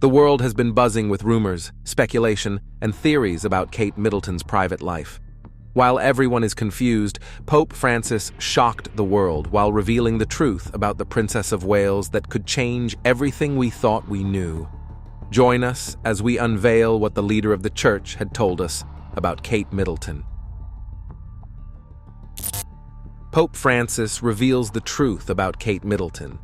The world has been buzzing with rumors, speculation, and theories about Kate Middleton's private life. While everyone is confused, Pope Francis shocked the world while revealing the truth about the Princess of Wales that could change everything we thought we knew. Join us as we unveil what the leader of the church had told us about Kate Middleton. Pope Francis reveals the truth about Kate Middleton.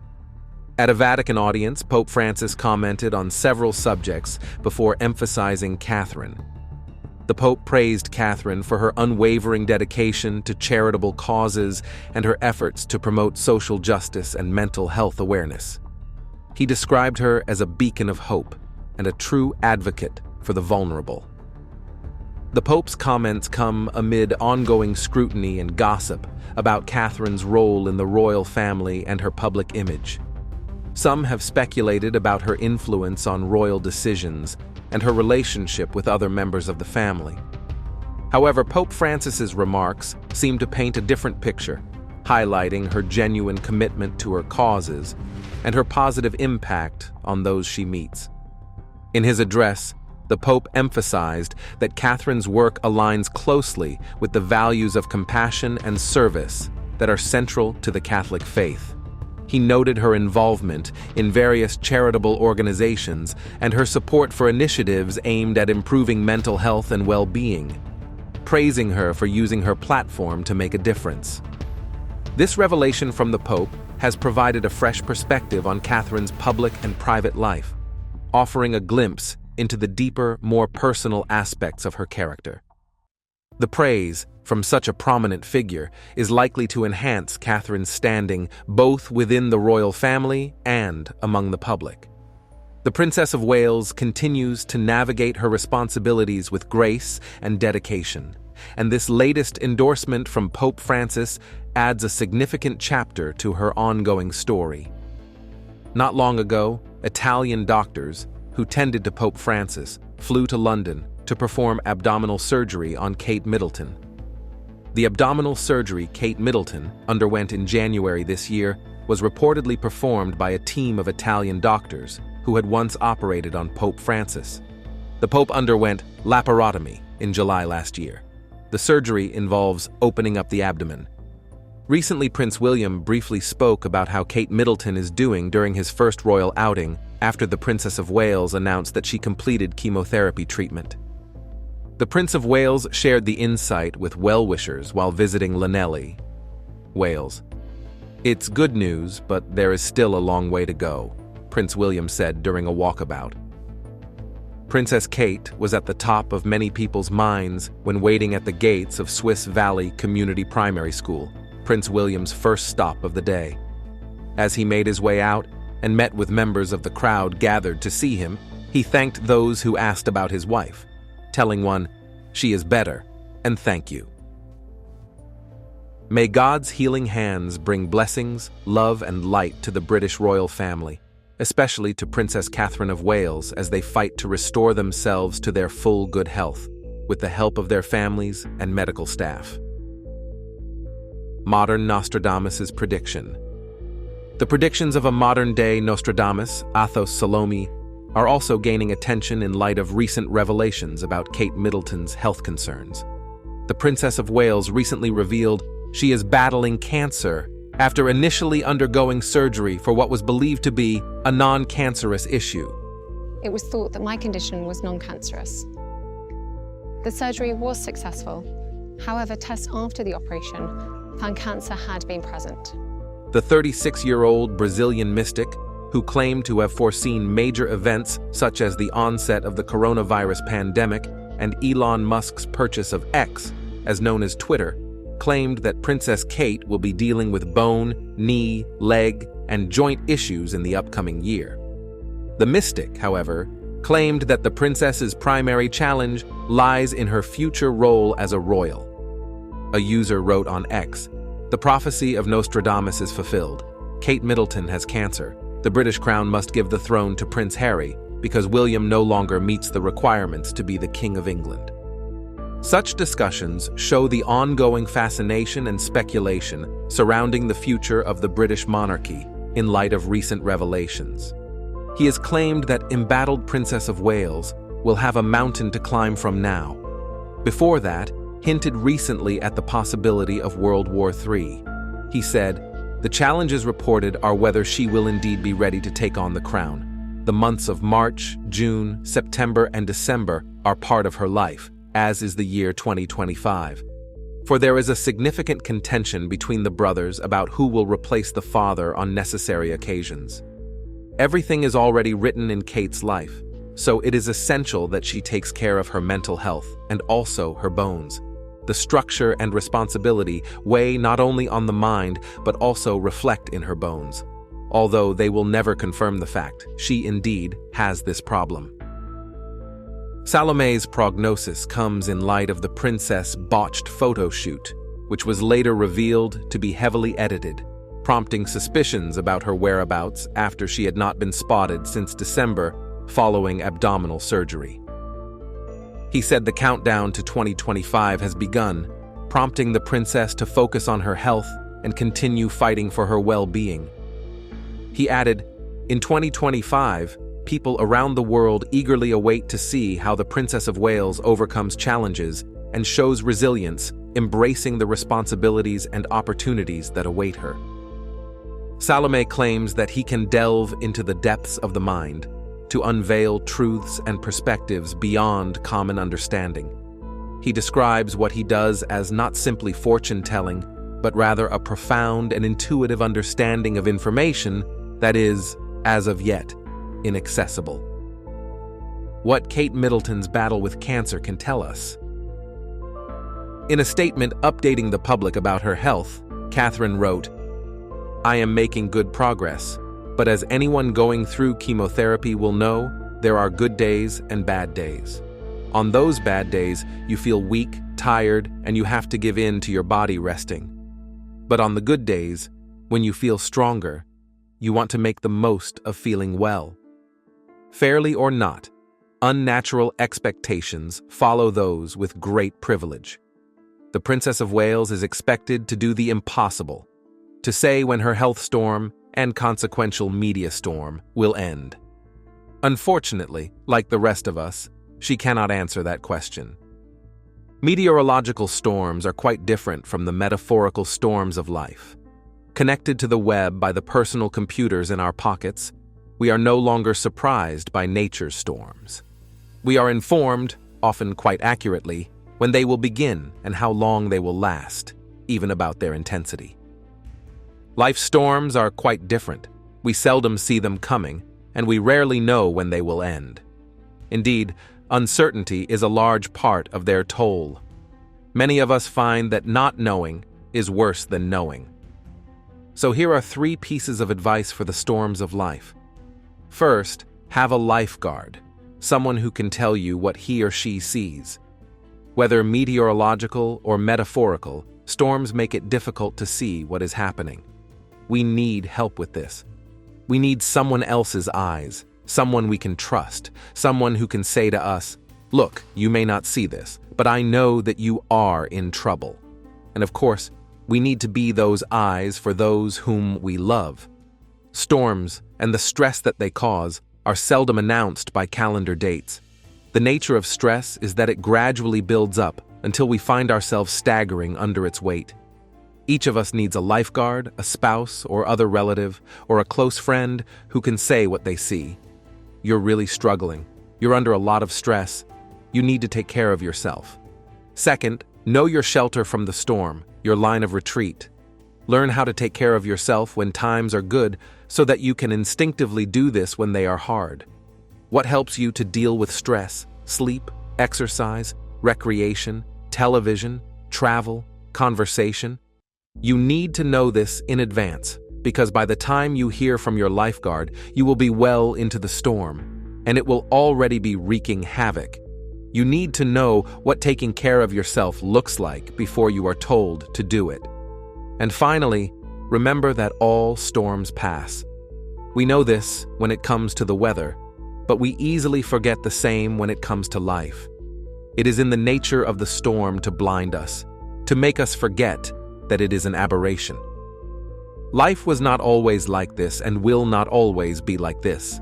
At a Vatican audience, Pope Francis commented on several subjects before emphasizing Catherine. The Pope praised Catherine for her unwavering dedication to charitable causes and her efforts to promote social justice and mental health awareness. He described her as a beacon of hope and a true advocate for the vulnerable. The Pope's comments come amid ongoing scrutiny and gossip about Catherine's role in the royal family and her public image. Some have speculated about her influence on royal decisions and her relationship with other members of the family. However, Pope Francis's remarks seem to paint a different picture, highlighting her genuine commitment to her causes and her positive impact on those she meets. In his address, the Pope emphasized that Catherine's work aligns closely with the values of compassion and service that are central to the Catholic faith. He noted her involvement in various charitable organizations and her support for initiatives aimed at improving mental health and well-being, praising her for using her platform to make a difference. This revelation from the Pope has provided a fresh perspective on Catherine's public and private life, offering a glimpse into the deeper, more personal aspects of her character. The praise from such a prominent figure is likely to enhance Catherine's standing both within the royal family and among the public. The Princess of Wales continues to navigate her responsibilities with grace and dedication, and this latest endorsement from Pope Francis adds a significant chapter to her ongoing story. Not long ago, Italian doctors who tended to Pope Francis flew to London to perform abdominal surgery on Kate Middleton. The abdominal surgery Kate Middleton underwent in January this year was reportedly performed by a team of Italian doctors who had once operated on Pope Francis. The Pope underwent laparotomy in July last year. The surgery involves opening up the abdomen. Recently, Prince William briefly spoke about how Kate Middleton is doing during his first royal outing after the Princess of Wales announced that she completed chemotherapy treatment. The Prince of Wales shared the insight with well-wishers while visiting Llanelli, Wales. "It's good news, but there is still a long way to go," Prince William said during a walkabout. Princess Kate was at the top of many people's minds when waiting at the gates of Swiss Valley Community Primary School, Prince William's first stop of the day. As he made his way out and met with members of the crowd gathered to see him, he thanked those who asked about his wife, telling one, "She is better, and thank you." May God's healing hands bring blessings, love, and light to the British royal family, especially to Princess Catherine of Wales as they fight to restore themselves to their full good health, with the help of their families and medical staff. Modern Nostradamus' prediction. The predictions of a modern-day Nostradamus, Athos Salome, are also gaining attention in light of recent revelations about Kate Middleton's health concerns. The Princess of Wales recently revealed she is battling cancer after initially undergoing surgery for what was believed to be a non-cancerous issue. It was thought that my condition was non-cancerous. The surgery was successful. However, tests after the operation found cancer had been present. The 36-year-old Brazilian mystic, who claimed to have foreseen major events such as the onset of the coronavirus pandemic and Elon Musk's purchase of X, as known as Twitter, claimed that Princess Kate will be dealing with bone, knee, leg, and joint issues in the upcoming year. The mystic, however, claimed that the princess's primary challenge lies in her future role as a royal. A user wrote on X, "The prophecy of Nostradamus is fulfilled. Kate Middleton has cancer. The British crown must give the throne to Prince Harry because William no longer meets the requirements to be the King of England." Such discussions show the ongoing fascination and speculation surrounding the future of the British monarchy in light of recent revelations. He has claimed that embattled Princess of Wales will have a mountain to climb from now. Before that, hinted recently at the possibility of World War III. He said, "The challenges reported are whether she will indeed be ready to take on the crown. The months of March, June, September, and December are part of her life, as is the year 2025. For there is a significant contention between the brothers about who will replace the father on necessary occasions. Everything is already written in Kate's life, so it is essential that she takes care of her mental health and also her bones. The structure and responsibility weigh not only on the mind but also reflect in her bones, although they will never confirm the fact she indeed has this problem." Salome's prognosis comes in light of the princess' botched photo shoot, which was later revealed to be heavily edited, prompting suspicions about her whereabouts after she had not been spotted since December following abdominal surgery. He said the countdown to 2025 has begun, prompting the princess to focus on her health and continue fighting for her well-being. He added, "In 2025, people around the world eagerly await to see how the Princess of Wales overcomes challenges and shows resilience, embracing the responsibilities and opportunities that await her." Salome claims that he can delve into the depths of the mind to unveil truths and perspectives beyond common understanding. He describes what he does as not simply fortune-telling, but rather a profound and intuitive understanding of information that is, as of yet, inaccessible. What Kate Middleton's battle with cancer can tell us. In a statement updating the public about her health, Catherine wrote, "I am making good progress, but as anyone going through chemotherapy will know, there are good days and bad days. On those bad days, you feel weak, tired, and you have to give in to your body resting. But on the good days, when you feel stronger, you want to make the most of feeling well. Fairly or not, unnatural expectations follow those with great privilege. The Princess of Wales is expected to do the impossible, to say when her health storm and consequential media storm will end. Unfortunately, like the rest of us, she cannot answer that question. Meteorological storms are quite different from the metaphorical storms of life. Connected to the web by the personal computers in our pockets, we are no longer surprised by nature's storms. We are informed, often quite accurately, when they will begin and how long they will last, even about their intensity. Life's storms are quite different. We seldom see them coming, and we rarely know when they will end. Indeed, uncertainty is a large part of their toll. Many of us find that not knowing is worse than knowing. So here are 3 pieces of advice for the storms of life. First, have a lifeguard, someone who can tell you what he or she sees. Whether meteorological or metaphorical, storms make it difficult to see what is happening. We need help with this. We need someone else's eyes, someone we can trust, someone who can say to us, "Look, you may not see this, but I know that you are in trouble." And of course, we need to be those eyes for those whom we love. Storms and the stress that they cause are seldom announced by calendar dates. The nature of stress is that it gradually builds up until we find ourselves staggering under its weight. Each of us needs a lifeguard, a spouse or other relative, or a close friend who can say what they see. You're really struggling. You're under a lot of stress. You need to take care of yourself. Second, know your shelter from the storm, your line of retreat. Learn how to take care of yourself when times are good so that you can instinctively do this when they are hard. What helps you to deal with stress? Sleep, exercise, recreation, television, travel, conversation? You need to know this in advance, because by the time you hear from your lifeguard, you will be well into the storm, and it will already be wreaking havoc. You need to know what taking care of yourself looks like before you are told to do it. And finally, remember that all storms pass. We know this when it comes to the weather, but we easily forget the same when it comes to life. It is in the nature of the storm to blind us, to make us forget that it is an aberration. Life was not always like this and will not always be like this.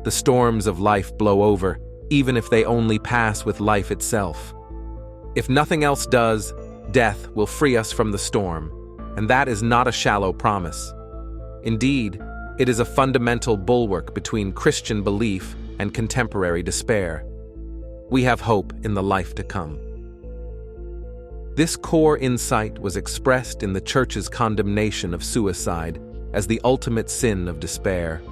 The storms of life blow over, even if they only pass with life itself. If nothing else does, death will free us from the storm, and that is not a shallow promise. Indeed, it is a fundamental bulwark between Christian belief and contemporary despair. We have hope in the life to come. This core insight was expressed in the Church's condemnation of suicide as the ultimate sin of despair,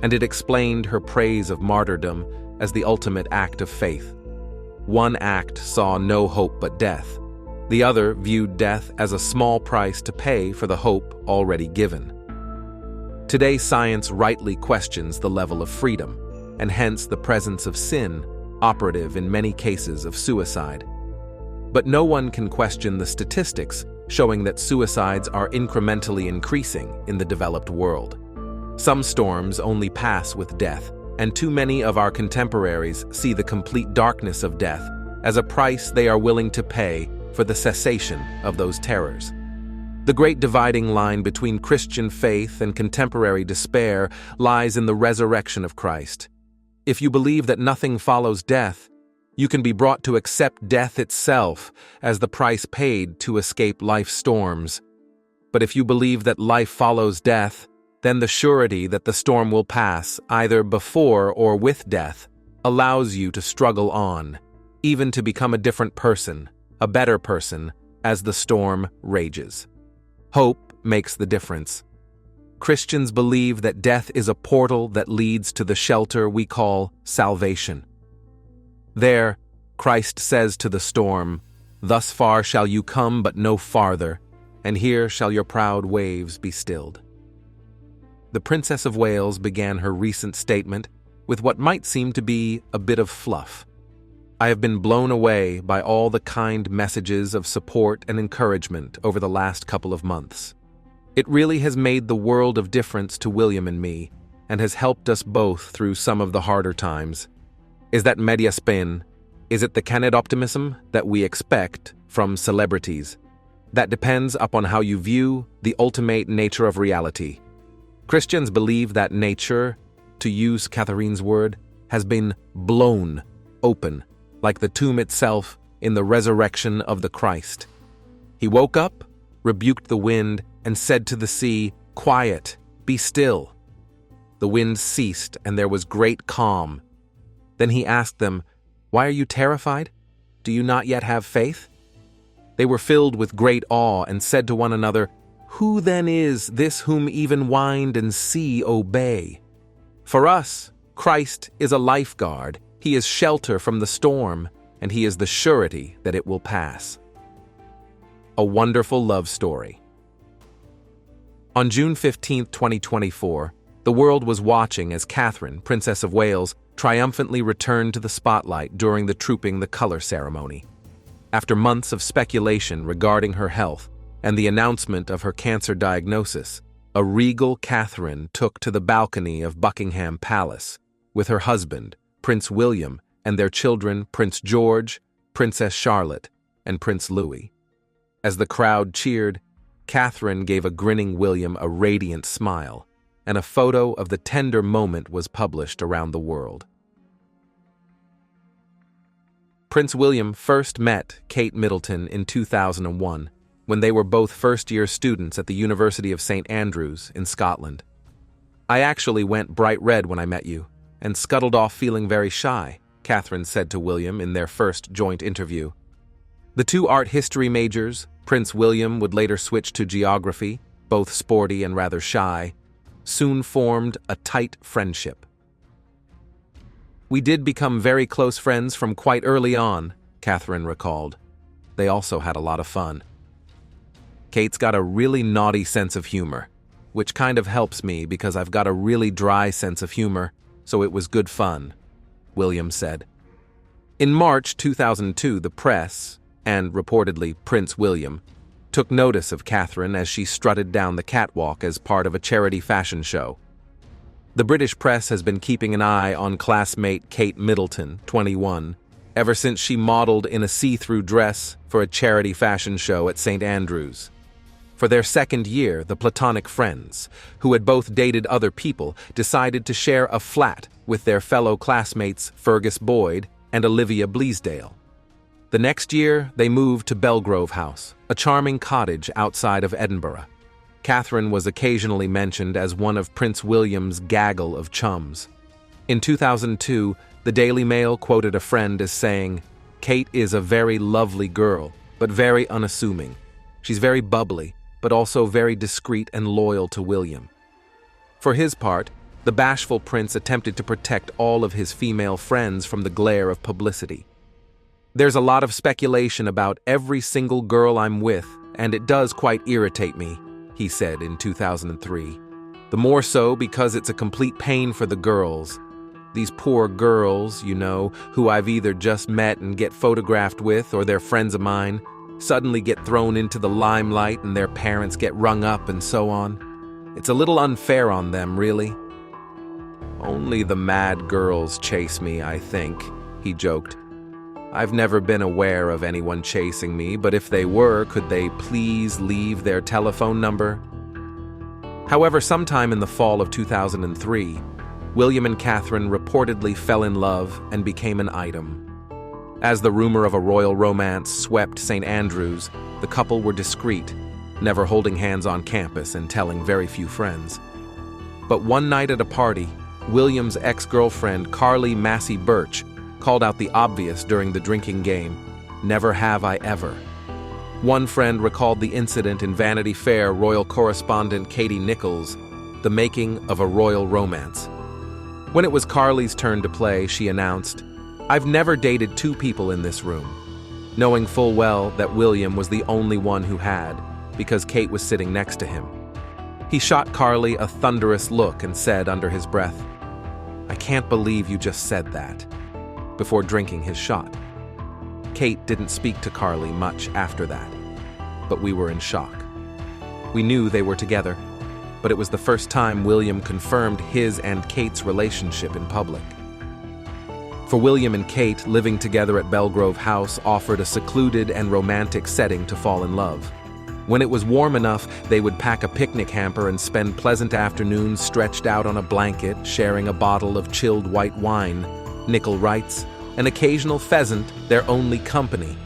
and it explained her praise of martyrdom as the ultimate act of faith. One act saw no hope but death. The other viewed death as a small price to pay for the hope already given. Today, science rightly questions the level of freedom, and hence the presence of sin, operative in many cases of suicide. But no one can question the statistics showing that suicides are incrementally increasing in the developed world. Some storms only pass with death, and too many of our contemporaries see the complete darkness of death as a price they are willing to pay for the cessation of those terrors. The great dividing line between Christian faith and contemporary despair lies in the resurrection of Christ. If you believe that nothing follows death, you can be brought to accept death itself as the price paid to escape life's storms. But if you believe that life follows death, then the surety that the storm will pass, either before or with death, allows you to struggle on, even to become a different person, a better person, as the storm rages. Hope makes the difference. Christians believe that death is a portal that leads to the shelter we call salvation. There, Christ says to the storm, "Thus far shall you come, but no farther, and here shall your proud waves be stilled." The Princess of Wales began her recent statement with what might seem to be a bit of fluff. I have been blown away by all the kind messages of support and encouragement over the last couple of months. It really has made the world of difference to William and me, and has helped us both through some of the harder times. Is that media spin? Is it the candid optimism that we expect from celebrities? That depends upon how you view the ultimate nature of reality. Christians believe that nature, to use Catherine's word, has been blown open, like the tomb itself in the resurrection of the Christ. He woke up, rebuked the wind, and said to the sea, "Quiet, be still." The wind ceased, and there was great calm. Then he asked them, "Why are you terrified? Do you not yet have faith?" They were filled with great awe and said to one another, "Who then is this whom even wind and sea obey?" For us, Christ is a lifeguard. He is shelter from the storm, and he is the surety that it will pass. A wonderful love story. On June 15, 2024, the world was watching as Catherine, Princess of Wales, triumphantly returned to the spotlight during the Trooping the Color ceremony. After months of speculation regarding her health and the announcement of her cancer diagnosis, a regal Catherine took to the balcony of Buckingham Palace with her husband, Prince William, and their children, Prince George, Princess Charlotte, and Prince Louis. As the crowd cheered, Catherine gave a grinning William a radiant smile, and a photo of the tender moment was published around the world. Prince William first met Kate Middleton in 2001, when they were both first-year students at the University of St. Andrews in Scotland. "I actually went bright red when I met you, and scuttled off feeling very shy," Catherine said to William in their first joint interview. The two art history majors, Prince William would later switch to geography, both sporty and rather shy, soon formed a tight friendship. "We did become very close friends from quite early on," Catherine recalled. They also had a lot of fun. "Kate's got a really naughty sense of humor, which kind of helps me because I've got a really dry sense of humor, so it was good fun," William said. In March 2002, the press, and reportedly Prince William, took notice of Catherine as she strutted down the catwalk as part of a charity fashion show. The British press has been keeping an eye on classmate Kate Middleton, 21, ever since she modeled in a see-through dress for a charity fashion show at St. Andrews. For their second year, the platonic friends, who had both dated other people, decided to share a flat with their fellow classmates Fergus Boyd and Olivia Bleasdale. The next year, they moved to Belgrove House, a charming cottage outside of Edinburgh. Catherine was occasionally mentioned as one of Prince William's gaggle of chums. In 2002, the Daily Mail quoted a friend as saying, "Kate is a very lovely girl, but very unassuming. She's very bubbly, but also very discreet and loyal to William." For his part, the bashful prince attempted to protect all of his female friends from the glare of publicity. "There's a lot of speculation about every single girl I'm with, and it does quite irritate me," he said in 2003. "The more so because it's a complete pain for the girls. These poor girls, who I've either just met and get photographed with or they're friends of mine, suddenly get thrown into the limelight and their parents get rung up and so on. It's a little unfair on them, really." "Only the mad girls chase me, I think," he joked. "I've never been aware of anyone chasing me, but if they were, could they please leave their telephone number?" However, sometime in the fall of 2003, William and Catherine reportedly fell in love and became an item. As the rumor of a royal romance swept St. Andrews, the couple were discreet, never holding hands on campus and telling very few friends. But one night at a party, William's ex-girlfriend Carly Massey Birch called out the obvious during the drinking game, "Never have I ever." One friend recalled the incident in Vanity Fair royal correspondent Katie Nichols, "The making of a royal romance." When it was Carly's turn to play, she announced, "I've never dated two people in this room," knowing full well that William was the only one who had, because Kate was sitting next to him. He shot Carly a thunderous look and said under his breath, "I can't believe you just said that," before drinking his shot. Kate didn't speak to Carly much after that, but we were in shock. We knew they were together, but it was the first time William confirmed his and Kate's relationship in public. For William and Kate, living together at Belgrove House offered a secluded and romantic setting to fall in love. When it was warm enough, they would pack a picnic hamper and spend pleasant afternoons stretched out on a blanket, sharing a bottle of chilled white wine, Nichol writes, an occasional pheasant their only company.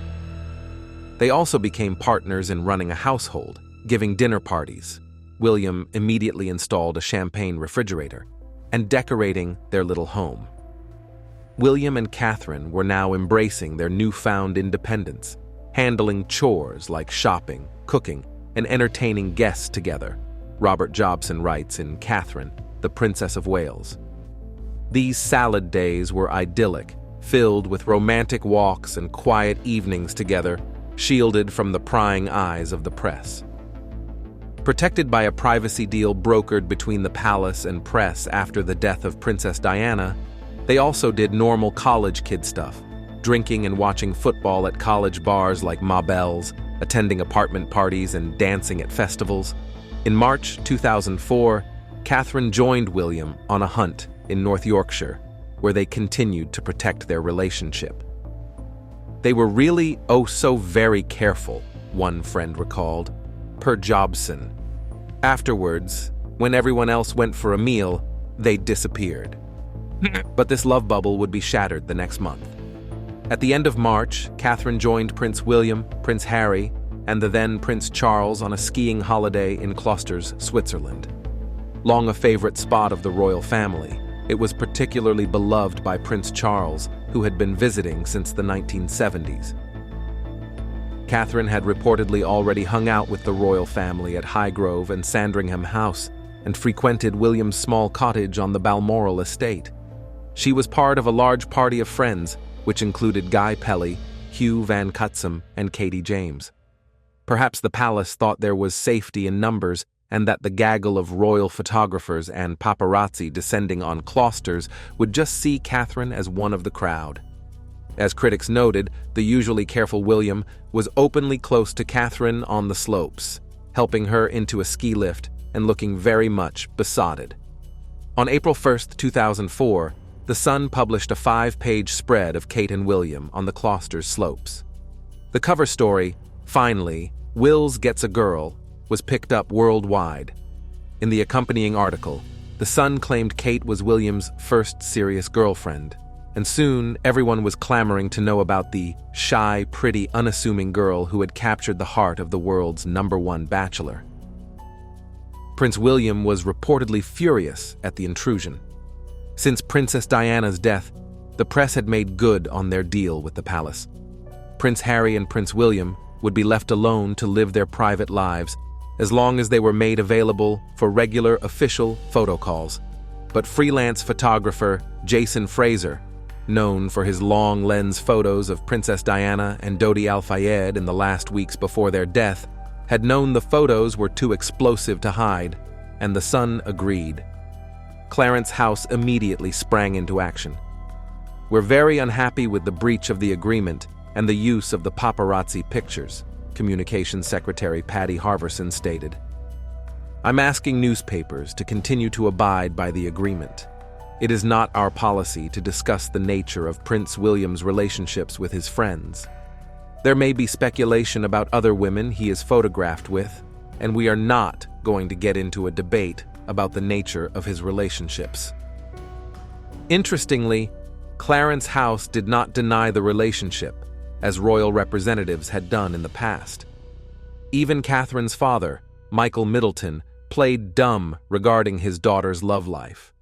They also became partners in running a household, giving dinner parties. William immediately installed a champagne refrigerator, and decorating their little home. William and Catherine were now embracing their newfound independence, handling chores like shopping, cooking, and entertaining guests together, Robert Jobson writes in Catherine, the Princess of Wales. These salad days were idyllic, filled with romantic walks and quiet evenings together, shielded from the prying eyes of the press. Protected by a privacy deal brokered between the palace and press after the death of Princess Diana, they also did normal college kid stuff, drinking and watching football at college bars like Ma Bell's, attending apartment parties and dancing at festivals. In March 2004, Catherine joined William on a hunt in North Yorkshire, where they continued to protect their relationship. They were really so very careful, one friend recalled, per Jobson. Afterwards, when everyone else went for a meal, they disappeared. But this love bubble would be shattered the next month. At the end of March, Catherine joined Prince William, Prince Harry, and the then Prince Charles on a skiing holiday in Klosters, Switzerland. Long a favorite spot of the royal family, it was particularly beloved by Prince Charles, who had been visiting since the 1970s. Catherine had reportedly already hung out with the royal family at Highgrove and Sandringham House and frequented William's small cottage on the Balmoral estate. She was part of a large party of friends, which included Guy Pelly, Hugh Van Cutsem, and Katie James. Perhaps the palace thought there was safety in numbers and that the gaggle of royal photographers and paparazzi descending on Klosters would just see Catherine as one of the crowd. As critics noted, the usually careful William was openly close to Catherine on the slopes, helping her into a ski lift and looking very much besotted. On April 1st, 2004, The Sun published a 5-page spread of Kate and William on the Klosters slopes. The cover story, "Finally, Wills Gets a Girl," was picked up worldwide. In the accompanying article, The Sun claimed Kate was William's first serious girlfriend, and soon everyone was clamoring to know about the shy, pretty, unassuming girl who had captured the heart of the world's #1 bachelor. Prince William was reportedly furious at the intrusion. Since Princess Diana's death, the press had made good on their deal with the palace. Prince Harry and Prince William would be left alone to live their private lives as long as they were made available for regular official photo calls. But freelance photographer Jason Fraser, known for his long lens photos of Princess Diana and Dodi Al-Fayed in the last weeks before their death, had known the photos were too explosive to hide, and the Sun agreed. Clarence House immediately sprang into action. "We're very unhappy with the breach of the agreement and the use of the paparazzi pictures," Communications Secretary Patty Harverson stated. "I'm asking newspapers to continue to abide by the agreement. It is not our policy to discuss the nature of Prince William's relationships with his friends. There may be speculation about other women he is photographed with, and we are not going to get into a debate about the nature of his relationships." Interestingly, Clarence House did not deny the relationship, as royal representatives had done in the past. Even Catherine's father, Michael Middleton, played dumb regarding his daughter's love life.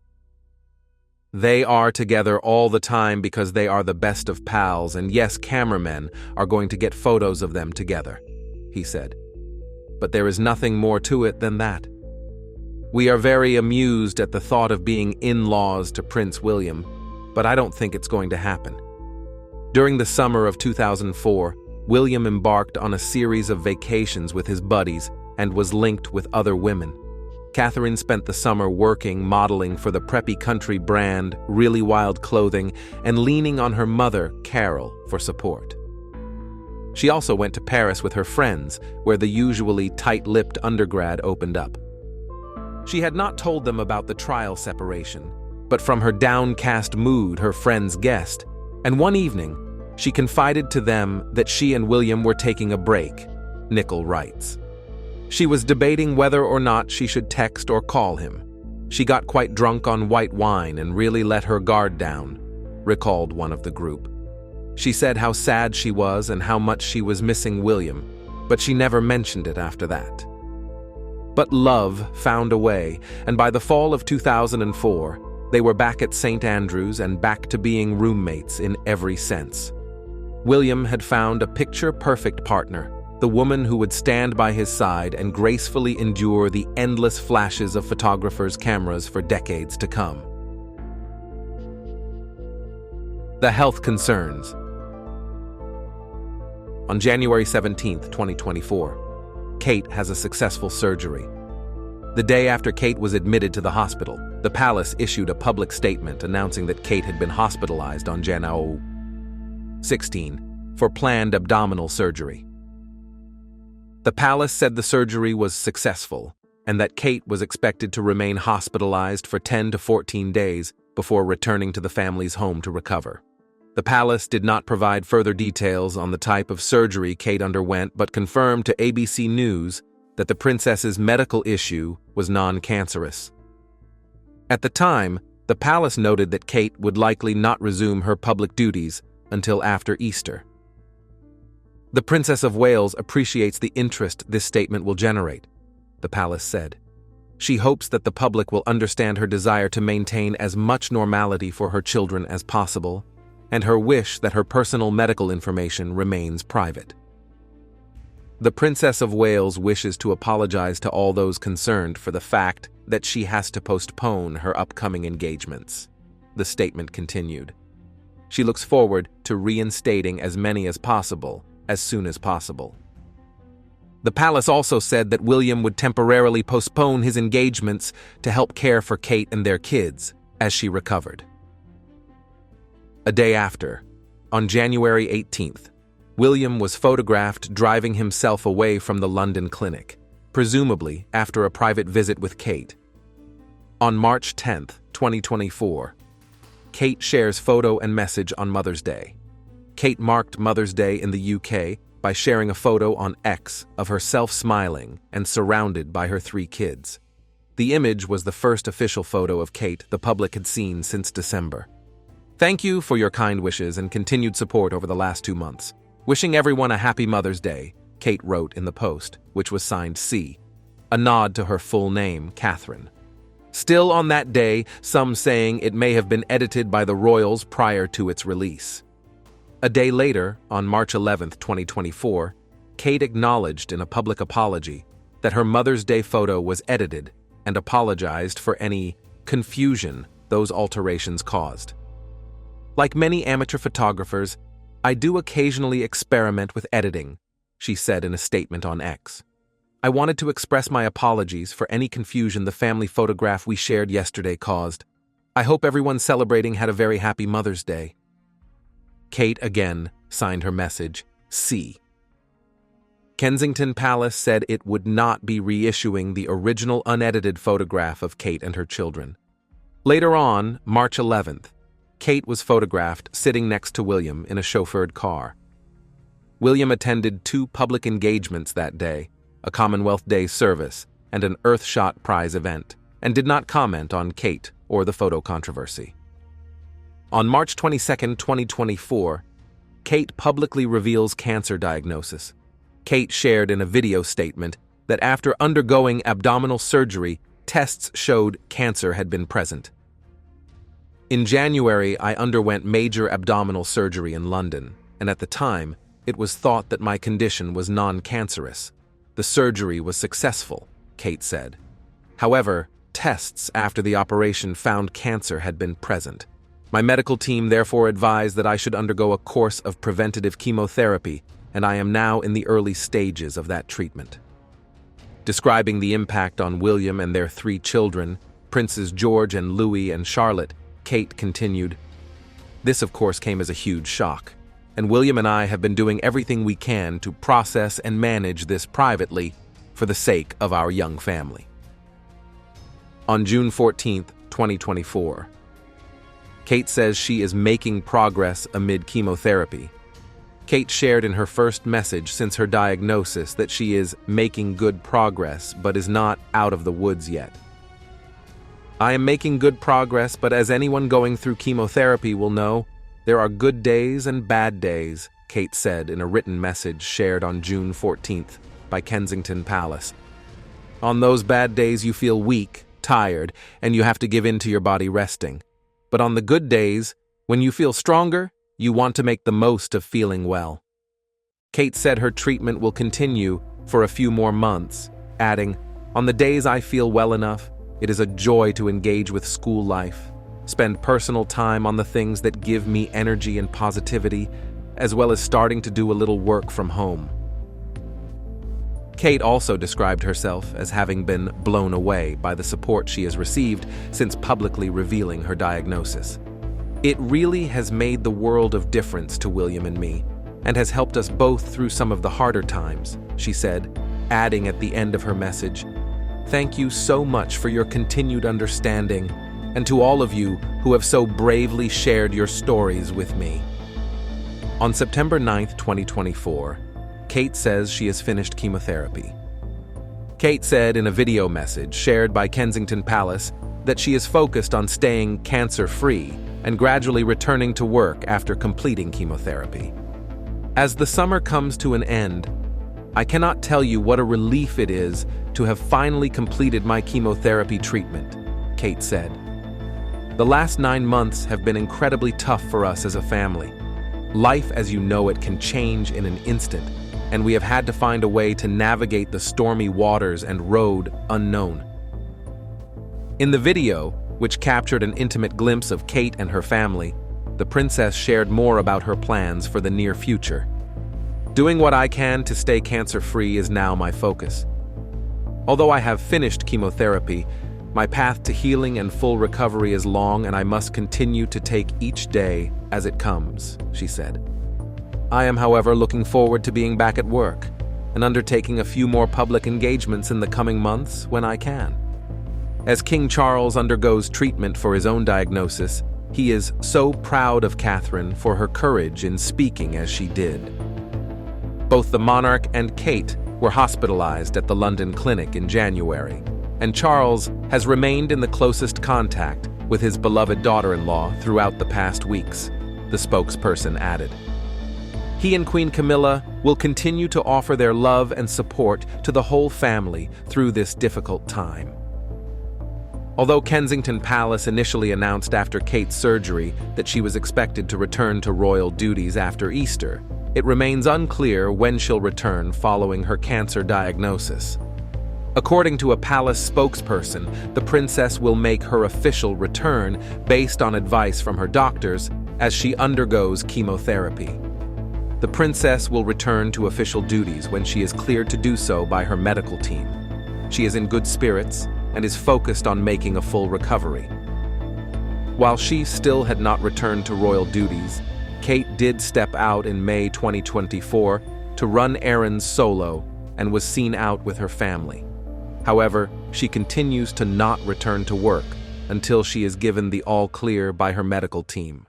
"They are together all the time because they are the best of pals, and yes, cameramen are going to get photos of them together," he said. "But there is nothing more to it than that. We are very amused at the thought of being in-laws to Prince William, but I don't think it's going to happen." During the summer of 2004, William embarked on a series of vacations with his buddies and was linked with other women. Catherine spent the summer working, modeling for the preppy country brand Really Wild Clothing, and leaning on her mother, Carol, for support. She also went to Paris with her friends, where the usually tight-lipped undergrad opened up. She had not told them about the trial separation, but from her downcast mood her friends guessed, and one evening, she confided to them that she and William were taking a break, Nichol writes. She was debating whether or not she should text or call him. She got quite drunk on white wine and really let her guard down, recalled one of the group. She said how sad she was and how much she was missing William, but she never mentioned it after that. But love found a way, and by the fall of 2004, they were back at St. Andrews and back to being roommates in every sense. William had found a picture-perfect partner, the woman who would stand by his side and gracefully endure the endless flashes of photographers' cameras for decades to come. The health concerns. On January 17, 2024, Kate has a successful surgery. The day after Kate was admitted to the hospital, the palace issued a public statement announcing that Kate had been hospitalized on January 16 for planned abdominal surgery. The palace said the surgery was successful and that Kate was expected to remain hospitalized for 10 to 14 days before returning to the family's home to recover. The palace did not provide further details on the type of surgery Kate underwent, but confirmed to ABC News that the princess's medical issue was non-cancerous. At the time, the palace noted that Kate would likely not resume her public duties until after Easter. The Princess of Wales appreciates the interest this statement will generate, the palace said. She hopes that the public will understand her desire to maintain as much normality for her children as possible, and her wish that her personal medical information remains private. The Princess of Wales wishes to apologize to all those concerned for the fact that she has to postpone her upcoming engagements, the statement continued. She looks forward to reinstating as many as possible, as soon as possible. The palace also said that William would temporarily postpone his engagements to help care for Kate and their kids as she recovered. A day after, on January 18th, William was photographed driving himself away from the London clinic, presumably after a private visit with Kate. On March 10th, 2024, Kate shares photo and message on Mother's Day. Kate marked Mother's Day in the UK by sharing a photo on X of herself smiling and surrounded by her 3 kids. The image was the first official photo of Kate the public had seen since December. "Thank you for your kind wishes and continued support over the last 2 months. Wishing everyone a happy Mother's Day," Kate wrote in the post, which was signed C, a nod to her full name, Catherine. Still on that day, some saying it may have been edited by the royals prior to its release. A day later, on March 11, 2024, Kate acknowledged in a public apology that her Mother's Day photo was edited and apologized for any confusion those alterations caused. "Like many amateur photographers, I do occasionally experiment with editing," she said in a statement on X. "I wanted to express my apologies for any confusion the family photograph we shared yesterday caused. I hope everyone celebrating had a very happy Mother's Day." Kate again signed her message C. Kensington Palace said it would not be reissuing the original unedited photograph of Kate and her children. Later on, March 11th, Kate was photographed sitting next to William in a chauffeured car. William attended 2 public engagements that day, a Commonwealth Day service and an Earthshot Prize event, and did not comment on Kate or the photo controversy. On March 22, 2024, Kate publicly reveals cancer diagnosis. Kate shared in a video statement that after undergoing abdominal surgery, tests showed cancer had been present. "In January, I underwent major abdominal surgery in London, and at the time, it was thought that my condition was non-cancerous. The surgery was successful," Kate said. "However, tests after the operation found cancer had been present. My medical team therefore advised that I should undergo a course of preventative chemotherapy, and I am now in the early stages of that treatment." Describing the impact on William and their 3 children, Princes George and Louis and Charlotte, Kate continued, "This of course came as a huge shock, and William and I have been doing everything we can to process and manage this privately for the sake of our young family." On June 14, 2024, Kate says she is making progress amid chemotherapy. Kate shared in her first message since her diagnosis that she is making good progress but is not out of the woods yet. "I am making good progress, but as anyone going through chemotherapy will know, there are good days and bad days," Kate said in a written message shared on June 14th by Kensington Palace. "On those bad days you feel weak, tired, and you have to give in to your body resting. But on the good days, when you feel stronger, you want to make the most of feeling well." Kate said her treatment will continue for a few more months, adding, "On the days I feel well enough, it is a joy to engage with school life, spend personal time on the things that give me energy and positivity, as well as starting to do a little work from home." Kate also described herself as having been blown away by the support she has received since publicly revealing her diagnosis. "It really has made the world of difference to William and me, and has helped us both through some of the harder times," she said, adding at the end of her message, "Thank you so much for your continued understanding, and to all of you who have so bravely shared your stories with me." On September 9, 2024, Kate says she has finished chemotherapy. Kate said in a video message shared by Kensington Palace that she is focused on staying cancer-free and gradually returning to work after completing chemotherapy. "As the summer comes to an end, I cannot tell you what a relief it is to have finally completed my chemotherapy treatment," Kate said. "The last 9 months have been incredibly tough for us as a family. Life as you know it can change in an instant, and we have had to find a way to navigate the stormy waters and road unknown." In the video, which captured an intimate glimpse of Kate and her family, the princess shared more about her plans for the near future. "Doing what I can to stay cancer-free is now my focus. Although I have finished chemotherapy, my path to healing and full recovery is long, and I must continue to take each day as it comes," she said. "I am, however, looking forward to being back at work and undertaking a few more public engagements in the coming months when I can." As King Charles undergoes treatment for his own diagnosis, he is so proud of Catherine for her courage in speaking as she did. Both the monarch and Kate were hospitalized at the London clinic in January, and Charles has remained in the closest contact with his beloved daughter-in-law throughout the past weeks, the spokesperson added. He and Queen Camilla will continue to offer their love and support to the whole family through this difficult time. Although Kensington Palace initially announced after Kate's surgery that she was expected to return to royal duties after Easter, it remains unclear when she'll return following her cancer diagnosis. According to a palace spokesperson, the princess will make her official return based on advice from her doctors as she undergoes chemotherapy. The princess will return to official duties when she is cleared to do so by her medical team. She is in good spirits and is focused on making a full recovery. While she still had not returned to royal duties, Kate did step out in May 2024 to run errands solo and was seen out with her family. However, she continues to not return to work until she is given the all clear by her medical team.